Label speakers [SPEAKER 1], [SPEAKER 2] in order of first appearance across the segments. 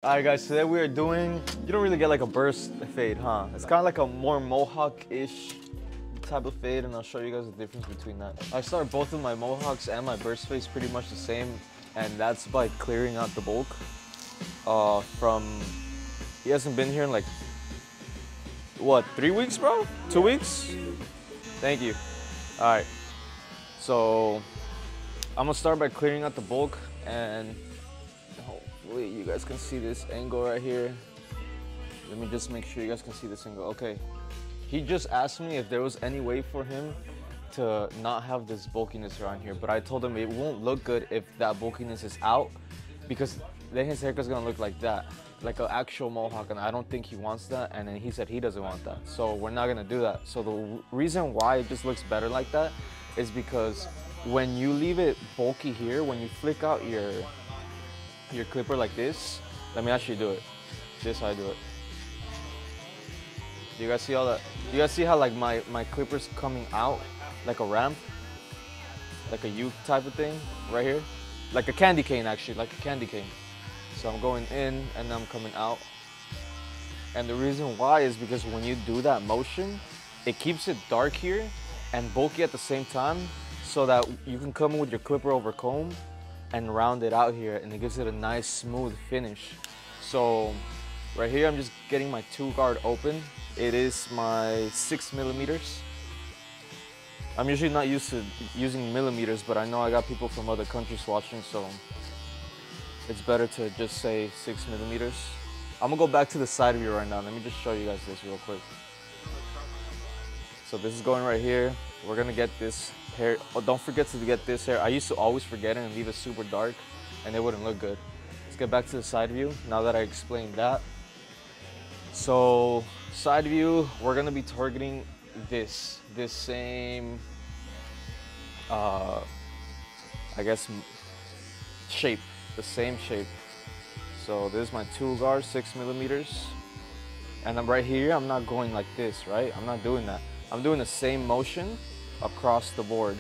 [SPEAKER 1] Alright guys, today we are doing, you don't really get like a burst fade, huh? It's kind of like a more Mohawk-ish type of fade, and I'll show you guys the difference between that. I start both of my Mohawks and my burst fades pretty much the same, and that's by clearing out the bulk. He hasn't been here in like, what, 3 weeks, bro? 2 weeks? Thank you. Alright, so I'm gonna start by clearing out the bulk, and hopefully you guys can see this angle right here. Let me just make sure you guys can see this angle. Okay, he just asked me if there was any way for him to not have this bulkiness around here, but I told him it won't look good if that bulkiness is out, because then his haircut's gonna look like that, like an actual Mohawk, and I don't think he wants that, and then he said he doesn't want that, so we're not gonna do that. So the reason why it just looks better like that is because when you leave it bulky here, when you flick out your clipper like this, let me actually do it. This is how I do it. Do you guys see all that? Do you guys see how like my clipper's coming out like a ramp? Like a U type of thing right here? Like a candy cane actually, like a candy cane. So I'm going in and I'm coming out. And the reason why is because when you do that motion, it keeps it dark here and bulky at the same time, so that you can come in with your clipper over comb and round it out here, and it gives it a nice smooth finish. So right here I'm just getting my 2-guard open. It is my 6 millimeters. I'm usually not used to using millimeters, but I know I got people from other countries watching, so it's better to just say 6 millimeters. I'm gonna go back to the side view right now. Let me just show you guys this real quick. So this is going right here. We're gonna get this hair. Oh, don't forget to get this hair. I used to always forget it and leave it super dark, and it wouldn't look good. Let's get back to the side view now that I explained that. So side view, we're gonna be targeting this same, I guess, shape, the same shape. So this is my 2-guard, 6 millimeters, and I'm right here. I'm not going like this, right? I'm not doing that. I'm doing the same motion across the board.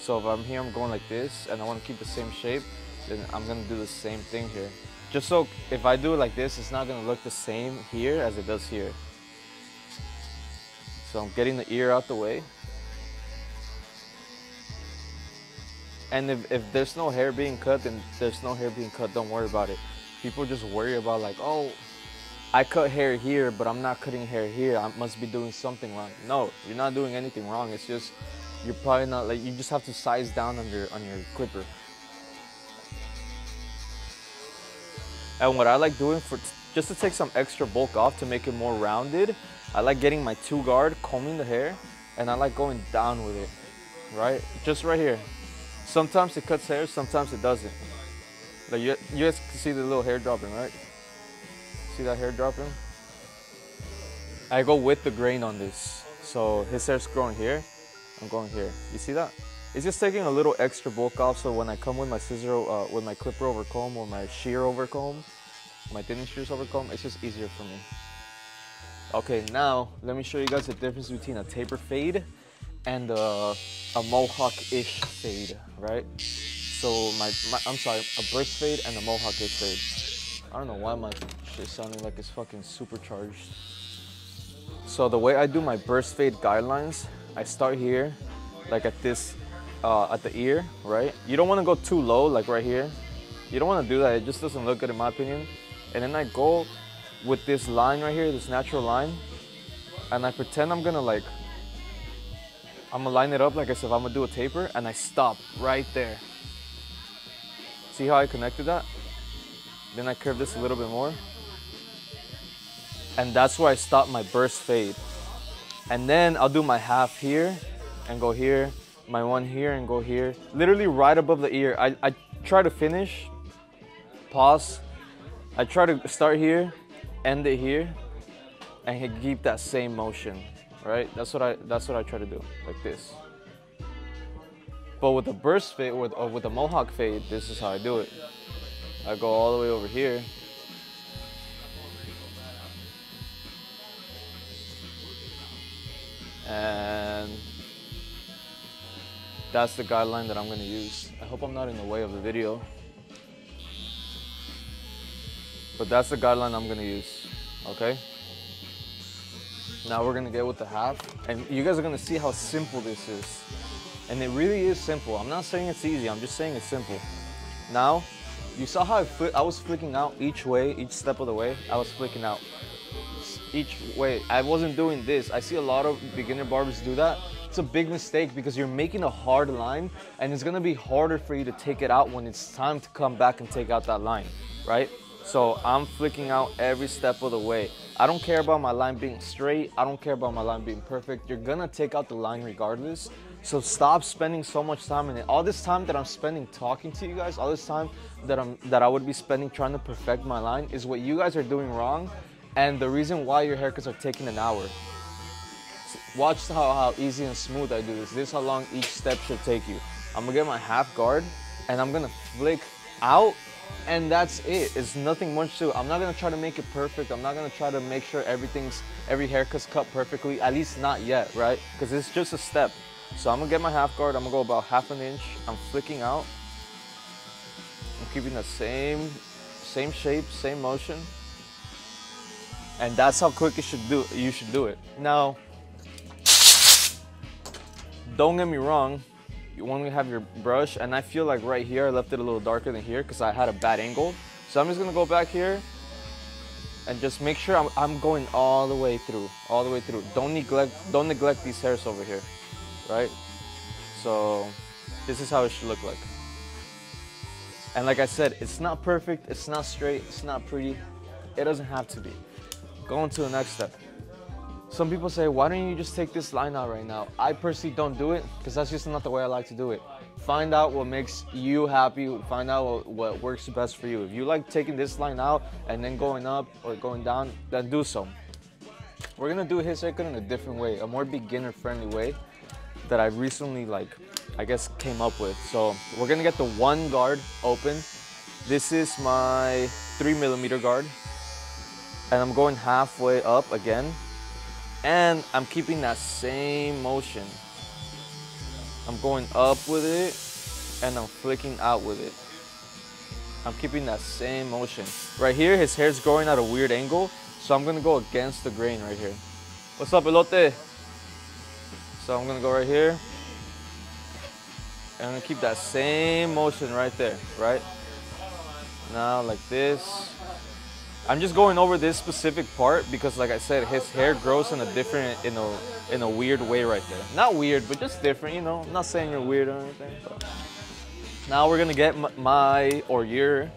[SPEAKER 1] So if I'm here, I'm going like this, and I want to keep the same shape, then I'm gonna do the same thing here. Just so if I do it like this, it's not gonna look the same here as it does here. So I'm getting the ear out the way. And if there's no hair being cut, then there's no hair being cut, don't worry about it. People just worry about like, oh, I cut hair here, but I'm not cutting hair here. I must be doing something wrong. No, you're not doing anything wrong. It's just, you're probably not, like, you just have to size down on your clipper. And what I like doing just to take some extra bulk off to make it more rounded, I like getting my 2-guard, combing the hair, and I like going down with it, right? Just right here. Sometimes it cuts hair, sometimes it doesn't. Like you guys can see the little hair dropping, right? See that hair dropping? I go with the grain on this. So his hair's growing here, I'm going here. You see that? It's just taking a little extra bulk off, so when I come with my scissor, with my clipper over comb or my shear over comb, my thinning shears over comb, it's just easier for me. Okay, now let me show you guys the difference between a taper fade and a Mohawk-ish fade, right? So I'm sorry, a burst fade and a Mohawk-ish fade. I don't know why my shit sounding like it's fucking supercharged. So the way I do my burst fade guidelines, I start here, like at this, at the ear, right? You don't want to go too low, like right here. You don't want to do that. It just doesn't look good in my opinion. And then I go with this line right here, this natural line, and I pretend I'm gonna line it up like as if I'm gonna do a taper, and I stop right there. See how I connected that? Then I curve this a little bit more. And that's where I stop my burst fade. And then I'll do my half here and go here, my one here and go here. Literally right above the ear. I try to finish, pause. I try to start here, end it here, and keep that same motion, right? That's what I try to do, like this. But with the burst fade, with the Mohawk fade, this is how I do it. I go all the way over here. And that's the guideline that I'm gonna use. I hope I'm not in the way of the video. But that's the guideline I'm gonna use, okay? Now we're gonna get with the half, and you guys are gonna see how simple this is. And it really is simple. I'm not saying it's easy, I'm just saying it's simple. Now, you saw how I was flicking out each way, each step of the way, I was flicking out. Each way, I wasn't doing this. I see a lot of beginner barbers do that. It's a big mistake because you're making a hard line and it's gonna be harder for you to take it out when it's time to come back and take out that line, right? So I'm flicking out every step of the way. I don't care about my line being straight. I don't care about my line being perfect. You're gonna take out the line regardless. So stop spending so much time in it. All this time that I'm spending talking to you guys, all this time that I would be spending trying to perfect my line is what you guys are doing wrong, and the reason why your haircuts are taking an hour. Watch how easy and smooth I do this. This is how long each step should take you. I'm gonna get my half guard and I'm gonna flick out, and that's it. It's nothing much to it. I'm not gonna try to make it perfect. I'm not gonna try to make sure every haircut's cut perfectly, at least not yet, right? Because it's just a step. So I'm gonna get my half guard. I'm gonna go about 1/2 inch. I'm flicking out. I'm keeping the same shape, same motion. And that's how quick you should do it. Now, don't get me wrong, you want to have your brush, and I feel like right here I left it a little darker than here because I had a bad angle. So I'm just gonna go back here and just make sure I'm going all the way through, all the way through. Don't neglect these hairs over here, right? So this is how it should look like. And like I said, it's not perfect, it's not straight, it's not pretty. It doesn't have to be. Going to the next step. Some people say, why don't you just take this line out right now? I personally don't do it because that's just not the way I like to do it. Find out what makes you happy. Find out what works best for you. If you like taking this line out and then going up or going down, then do so. We're gonna do his haircut in a different way, a more beginner-friendly way that I recently, I guess, came up with. So we're gonna get the one guard open. This is my 3mm guard. And I'm going halfway up again. And I'm keeping that same motion. I'm going up with it and I'm flicking out with it. I'm keeping that same motion. Right here, his hair's growing at a weird angle, so I'm gonna go against the grain right here. What's up, elote? So I'm gonna go right here. And I'm gonna keep that same motion right there, right? Now like this. I'm just going over this specific part because, like I said, his hair grows in a weird way right there. Not weird, but just different, you know. I'm not saying you're weird or anything. But. Now we're gonna get your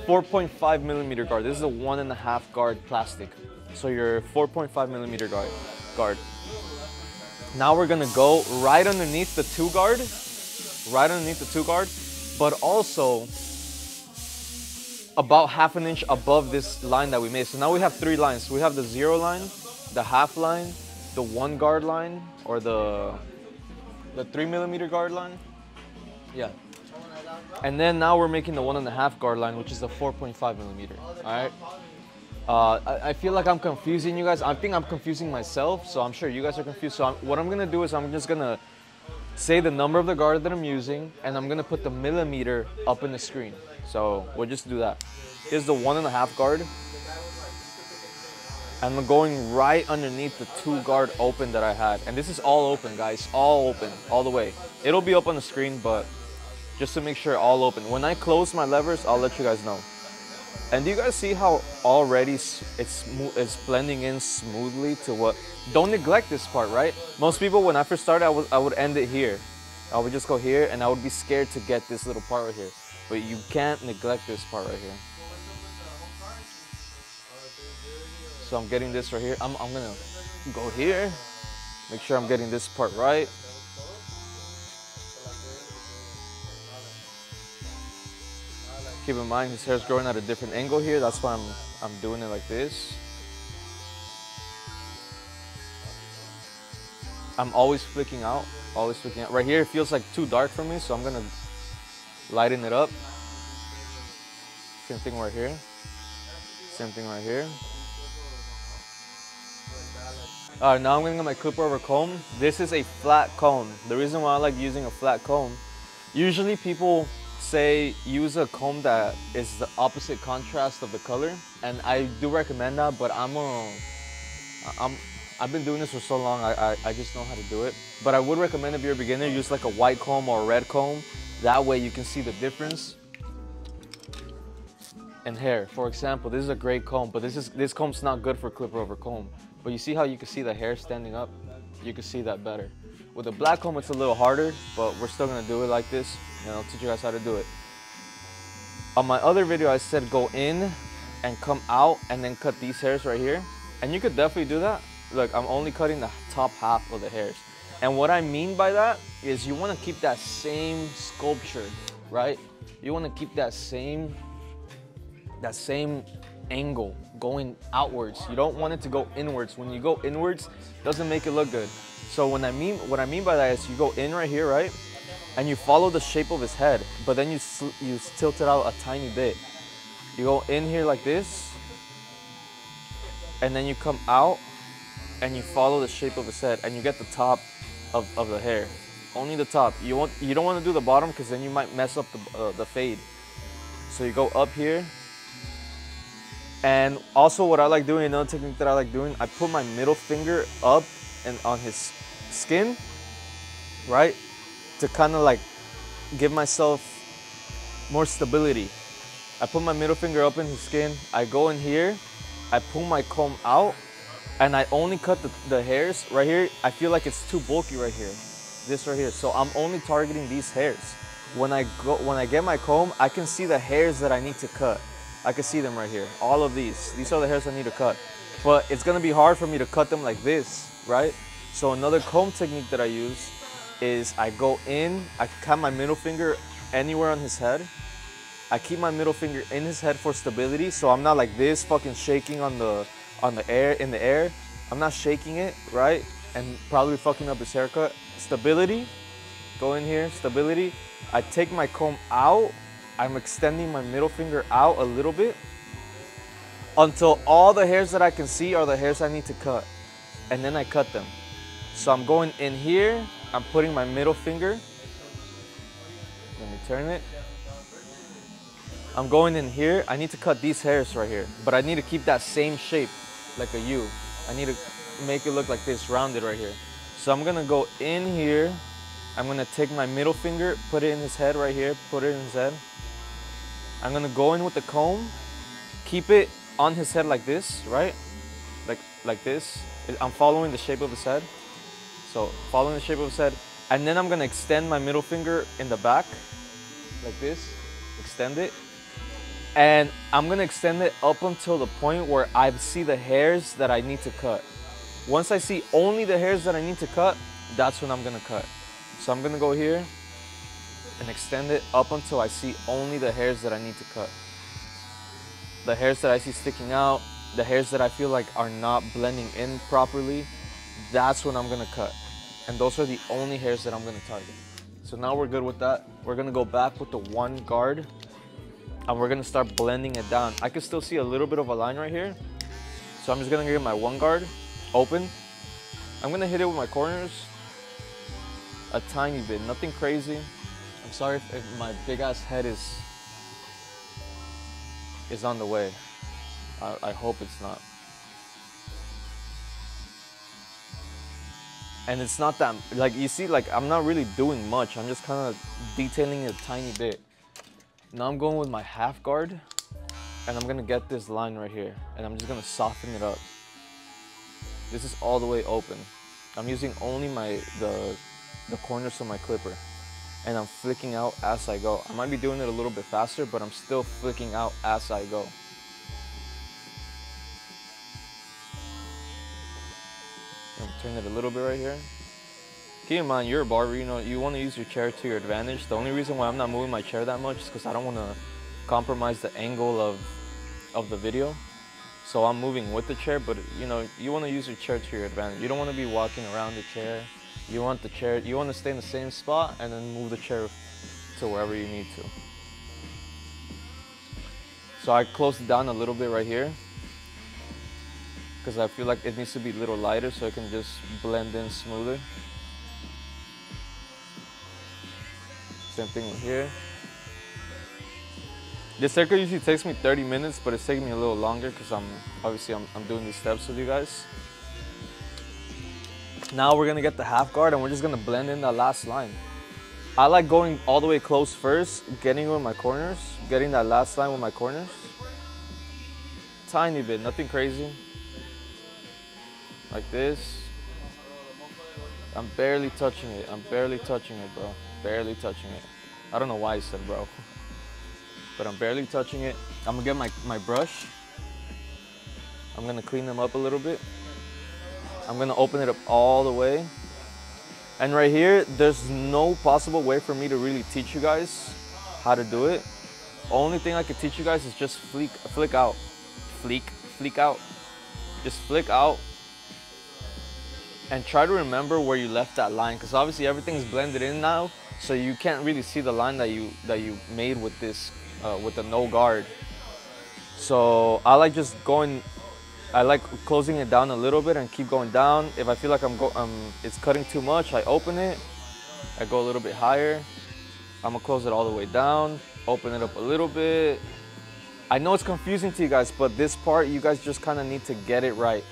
[SPEAKER 1] 4.5mm guard. This is a 1.5 guard plastic. So your 4.5mm guard. Now we're gonna go right underneath the 2 guard, but also about 1/2 inch above this line that we made. So now we have 3 lines. We have the 0 line, the half line, the 1 guard line, or the 3mm guard line. Yeah. And then now we're making the 1.5 guard line, which is the 4.5mm. All right. I feel like I'm confusing you guys. I think I'm confusing myself, so I'm sure you guys are confused. So what I'm gonna do is I'm just gonna say the number of the guard that I'm using, and I'm gonna put the millimeter up in the screen. So we'll just do that. Here's the 1.5 guard. And I'm going right underneath the 2 guard open that I had. And this is all open, guys, all open, all the way. It'll be up on the screen, but just to make sure all open. When I close my levers, I'll let you guys know. And do you guys see how already it's blending in smoothly to what? Don't neglect this part, right? Most people, when I first started, I would end it here. I would just go here, and I would be scared to get this little part right here. But you can't neglect this part right here. So I'm getting this right here. I'm gonna go here, make sure I'm getting this part right. Keep in mind his hair's growing at a different angle here. That's why I'm doing it like this. I'm always flicking out, always flicking out. Right here it feels like too dark for me, so I'm gonna lighten it up. Same thing right here. Same thing right here. All right, now I'm gonna get my clip over comb. This is a flat comb. The reason why I like using a flat comb, usually people say use a comb that is the opposite contrast of the color. and I do recommend that, but I've been doing this for so long, I just know how to do it. But I would recommend if you're a beginner, use like a white comb or a red comb. That way you can see the difference in hair. For example, this is a gray comb, but this comb's not good for clipper over comb. But you see how you can see the hair standing up? You can see that better. With a black comb, it's a little harder, but we're still gonna do it like this, and I'll teach you guys how to do it. On my other video, I said go in and come out and then cut these hairs right here. And you could definitely do that. Look, I'm only cutting the top half of the hairs. And what I mean by that is you wanna keep that same sculpture, right? You wanna keep that same angle going outwards. You don't want it to go inwards. When you go inwards, it doesn't make it look good. So what I mean by that is you go in right here, right? And you follow the shape of his head, but then you tilt it out a tiny bit. You go in here like this, and then you come out, and you follow the shape of his head, and you get the top of the hair. Only the top. You don't want to do the bottom, because then you might mess up the fade. So you go up here, and also what I like doing, another technique that I like doing, I put my middle finger up and on his skin, right? To kind of like give myself more stability. I put my middle finger up in his skin, I go in here, I pull my comb out, and I only cut the hairs right here. I feel like it's too bulky right here, this right here. So I'm only targeting these hairs. When I get my comb, I can see the hairs that I need to cut. I can see them right here, all of these. These are the hairs I need to cut. But it's gonna be hard for me to cut them like this, right? So another comb technique that I use is I go in, I cut my middle finger anywhere on his head. I keep my middle finger in his head for stability, so I'm not like this fucking shaking in the air. I'm not shaking it, right? And probably fucking up his haircut. Stability, go in here, stability. I take my comb out, I'm extending my middle finger out a little bit until all the hairs that I can see are the hairs I need to cut. And then I cut them. So I'm going in here, I'm putting my middle finger. Let me turn it. I'm going in here. I need to cut these hairs right here, but I need to keep that same shape, like a U. I need to make it look like this, rounded right here. So I'm gonna go in here. I'm gonna take my middle finger, put it in his head right here, put it in his head. I'm gonna go in with the comb, keep it on his head like this, right? Like this. I'm following the shape of his head. So following the shape of his head, and then I'm gonna extend my middle finger in the back, like this, extend it. And I'm gonna extend it up until the point where I see the hairs that I need to cut. Once I see only the hairs that I need to cut, that's when I'm gonna cut. So I'm gonna go here and extend it up until I see only the hairs that I need to cut. The hairs that I see sticking out, the hairs that I feel like are not blending in properly, that's when I'm gonna cut. And those are the only hairs that I'm gonna target. So now we're good with that. We're gonna go back with the one guard and we're gonna start blending it down. I can still see a little bit of a line right here. So I'm just gonna get my one guard open. I'm gonna hit it with my corners a tiny bit, nothing crazy. I'm sorry if my big ass head is on the way. I hope it's not. And it's not that, like you see, like I'm not really doing much. I'm just kind of detailing it a tiny bit. Now I'm going with my half guard and I'm gonna get this line right here and I'm just gonna soften it up. This is all the way open. I'm using only the corners of my clipper and I'm flicking out as I go. I might be doing it a little bit faster, but I'm still flicking out as I go. Turn it a little bit right here. Keep in mind, you're a barber, you know, you want to use your chair to your advantage. The only reason why I'm not moving my chair that much is because I don't want to compromise the angle of the video. So I'm moving with the chair, but you know, you want to use your chair to your advantage. You don't want to be walking around the chair. You want to stay in the same spot and then move the chair to wherever you need to. So I closed it down a little bit right here, because I feel like it needs to be a little lighter so it can just blend in smoother. Same thing with here. This haircut usually takes me 30 minutes, but it's taking me a little longer because I'm doing these steps with you guys. Now we're gonna get the half guard and we're just gonna blend in that last line. I like going all the way close first, getting with my corners, getting that last line with my corners. Tiny bit, nothing crazy. Like this. I'm barely touching it. I'm barely touching it, bro. Barely touching it. I don't know why I said bro. But I'm barely touching it. I'm gonna get my brush. I'm gonna clean them up a little bit. I'm gonna open it up all the way. And right here, there's no possible way for me to really teach you guys how to do it. Only thing I could teach you guys is just flick out. Flick out. Just flick out. And try to remember where you left that line, because obviously everything's blended in now, so you can't really see the line that you made with this with the no guard. So I like just going. I like closing it down a little bit and keep going down. If I feel like it's cutting too much, I open it. I go a little bit higher. I'm gonna close it all the way down. Open it up a little bit. I know it's confusing to you guys, but this part you guys just kind of need to get it right.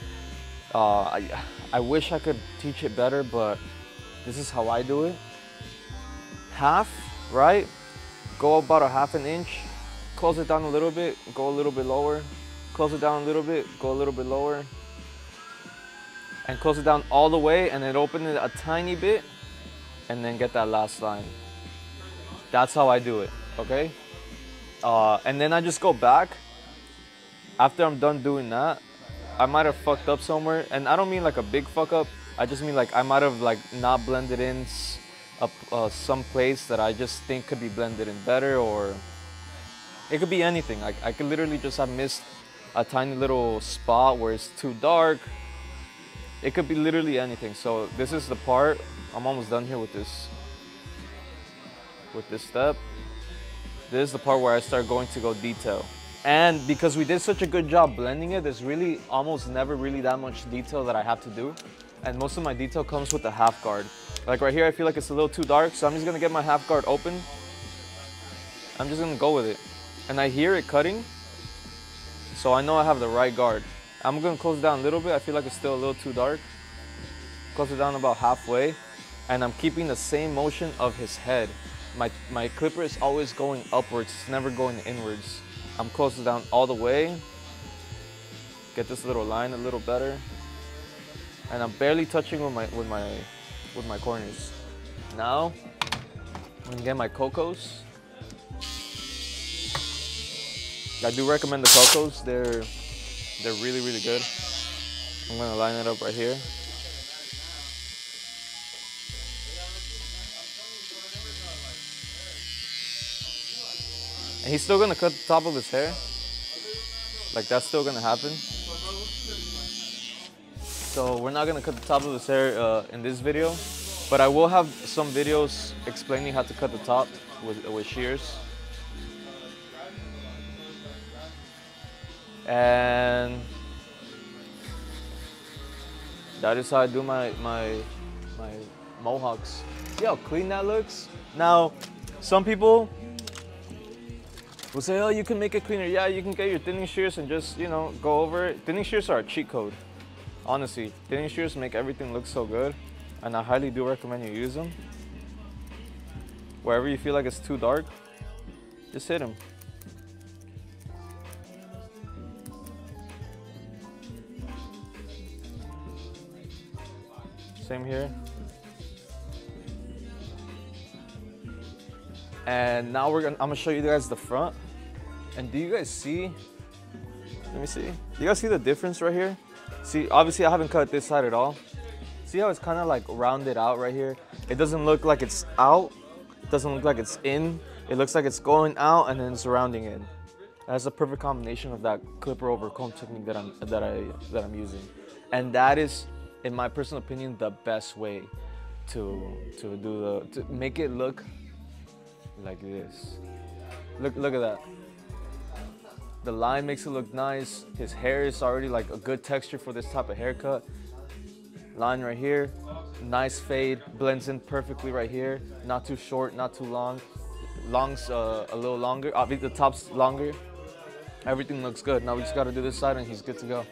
[SPEAKER 1] I wish I could teach it better, but this is how I do it. Half, right? Go about a ½ inch, close it down a little bit, go a little bit lower, close it down a little bit, go a little bit lower, and close it down all the way, and then open it a tiny bit, and then get that last line. That's how I do it, okay? And then I just go back. After I'm done doing that, I might have fucked up somewhere, and I don't mean like a big fuck up. I just mean like I might have like not blended in some place that I just think could be blended in better, or it could be anything. I could literally just have missed a tiny little spot where it's too dark. It could be literally anything. So this is the part. I'm almost done here with this step. This is the part where I start going to go detail. And because we did such a good job blending it, there's really almost never really that much detail that I have to do. And most of my detail comes with the half guard. Like right here, I feel like it's a little too dark, so I'm just gonna get my half guard open. I'm just gonna go with it. And I hear it cutting, so I know I have the right guard. I'm gonna close it down a little bit. I feel like it's still a little too dark. Close it down about halfway. And I'm keeping the same motion of his head. My clipper is always going upwards, it's never going inwards. I'm closing down all the way. Get this little line a little better. And I'm barely touching with my corners. Now, I'm gonna get my cocos. I do recommend the cocos. They're really, really good. I'm gonna line it up right here. And he's still gonna cut the top of his hair. Like that's still gonna happen. So we're not gonna cut the top of his hair in this video, but I will have some videos explaining how to cut the top with shears. And that is how I do my mohawks. See how clean that looks? Now, some people will say, oh, you can make it cleaner. Yeah, you can get your thinning shears and just, you know, go over it. Thinning shears are a cheat code. Honestly, thinning shears make everything look so good, and I highly do recommend you use them. Wherever you feel like it's too dark, just hit them. Same here. And now I'm gonna show you guys the front. And do you guys see? Let me see. Do you guys see the difference right here? See, obviously I haven't cut this side at all. See how it's kind of like rounded out right here? It doesn't look like it's out. It doesn't look like it's in. It looks like it's going out and then it's rounding in. That's a perfect combination of that clipper over comb technique that I'm using. And that is, in my personal opinion, the best way to make it look like this. Look at that. The line makes it look nice. His hair is already like a good texture for this type of haircut. Line right here, nice fade, blends in perfectly right here. Not too short, not too long. Long's a little longer. The top's longer. Everything looks good. Now we just gotta do this side and he's good to go.